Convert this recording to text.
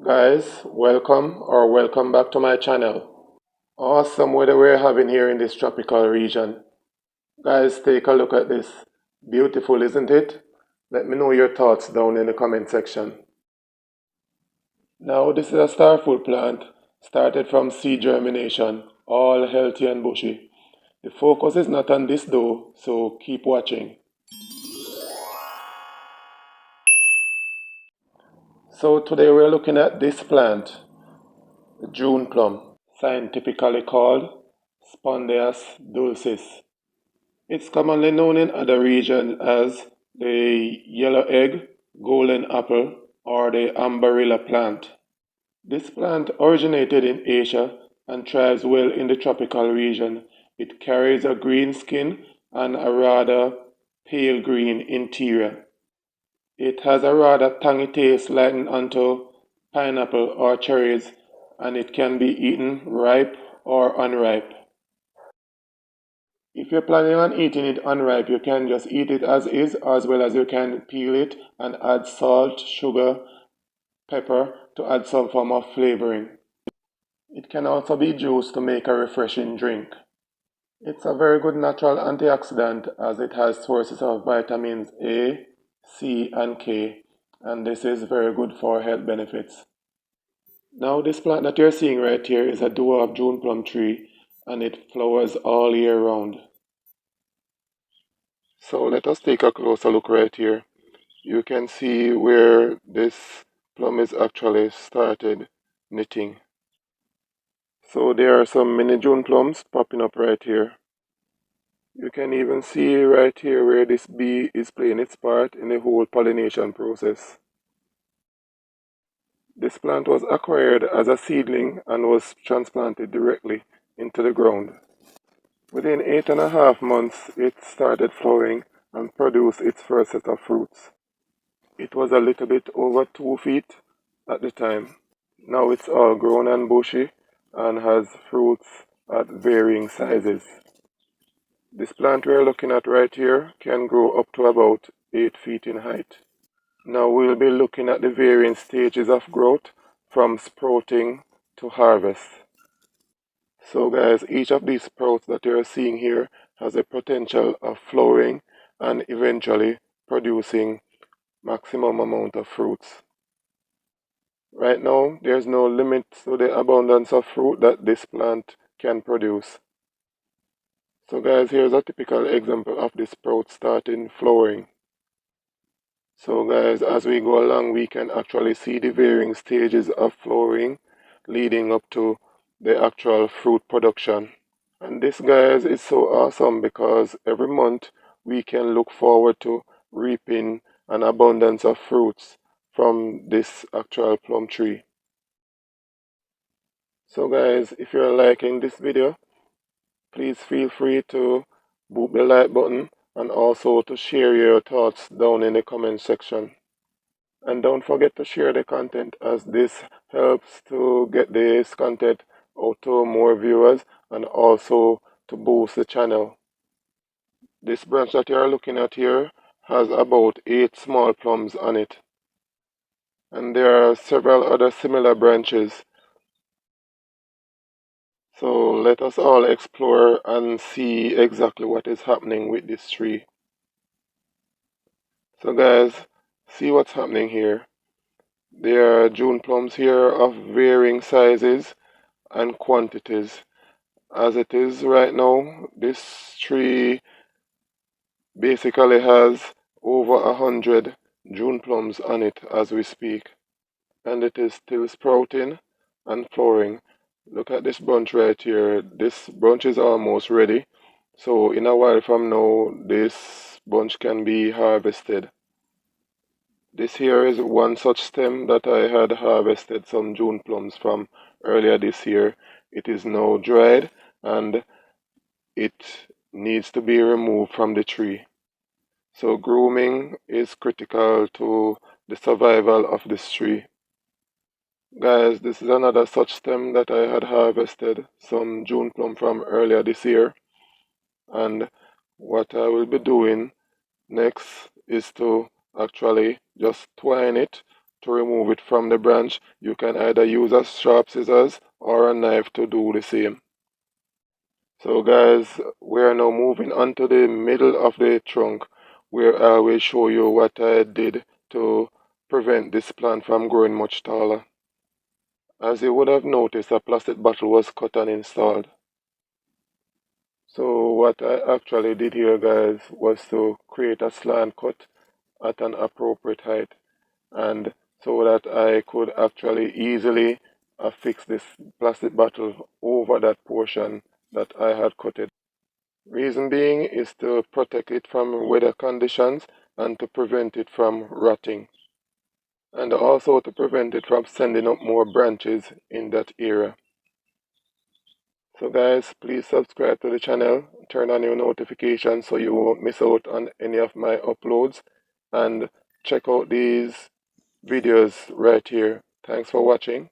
Guys, welcome back to my channel. Awesome weather we're having here in this tropical region. Guys, take a look at this. Beautiful, isn't it? Let me know your thoughts down in the comment section. Now, this is a starfruit plant, started from seed germination, all healthy and bushy. The focus is not on this though, so keep watching. So today we're looking at this plant, the June plum, scientifically called Spondeus dulcis. It's commonly known in other regions as the yellow egg, golden apple, or the Ambarella plant. This plant originated in Asia and thrives well in the tropical region. It carries a green skin and a rather pale green interior. It has a rather tangy taste likened unto pineapple or cherries, and it can be eaten ripe or unripe. If you're planning on eating it unripe, you can just eat it as is, as well as you can peel it and add salt, sugar, pepper to add some form of flavoring. It can also be juiced to make a refreshing drink. It's a very good natural antioxidant as it has sources of vitamins A, C, and K, and this is very good for health benefits. Now, this plant that you're seeing right here is a dwarf June plum tree, and it flowers all year round. So let us take a closer look right here. You can see where this plum is actually started knitting. So there are some mini June plums popping up right here. You can even see right here where this bee is playing its part in the whole pollination process. This plant was acquired as a seedling and was transplanted directly into the ground. Within 8.5 months, it started flowering and produced its first set of fruits. It was a little bit over 2 feet at the time. Now it's all grown and bushy and has fruits at varying sizes. This plant we're looking at right here can grow up to about 8 feet in height. Now we'll be looking at the varying stages of growth from sprouting to harvest. So guys, each of these sprouts that you're seeing here has a potential of flowering and eventually producing maximum amount of fruits. Right now, there's no limit to the abundance of fruit that this plant can produce. So guys, here's a typical example of the sprout starting flowering. So guys, as we go along, we can actually see the varying stages of flowering leading up to the actual fruit production. And this, guys, is so awesome because every month we can look forward to reaping an abundance of fruits from this actual plum tree. So guys, if you're liking this video, please feel free to boop the like button and also to share your thoughts down in the comment section. And don't forget to share the content as this helps to get this content out to more viewers and also to boost the channel. This branch that you are looking at here has about 8 small plums on it. And there are several other similar branches. So let us all explore and see exactly what is happening with this tree. So guys, see what's happening here. There are June plums here of varying sizes and quantities. As it is right now, this tree basically has over 100 June plums on it as we speak. And it is still sprouting and flowering. Look at this bunch right here. This bunch is almost ready. So in a while from now, this bunch can be harvested. This here is one such stem that I had harvested some June plums from earlier this year. It is now dried and it needs to be removed from the tree. So grooming is critical to the survival of this tree. Guys, this is another such stem that I had harvested some June plum from earlier this year. And what I will be doing next is to actually just twine it to remove it from the branch, you can either use a sharp scissors or a knife to do the same. So guys, we are now moving on to the middle of the trunk, where I will show you what I did to prevent this plant from growing much taller. As you would have noticed, a plastic bottle was cut and installed. So what I actually did here, guys, was to create a slant cut at an appropriate height, and so that I could actually easily affix this plastic bottle over that portion that I had cut. Reason being is to protect it from weather conditions and to prevent it from rotting, and also to prevent it from sending up more branches in that area. So guys, please subscribe to the channel, turn on your notifications so you won't miss out on any of my uploads, and check out these videos right here. Thanks for watching.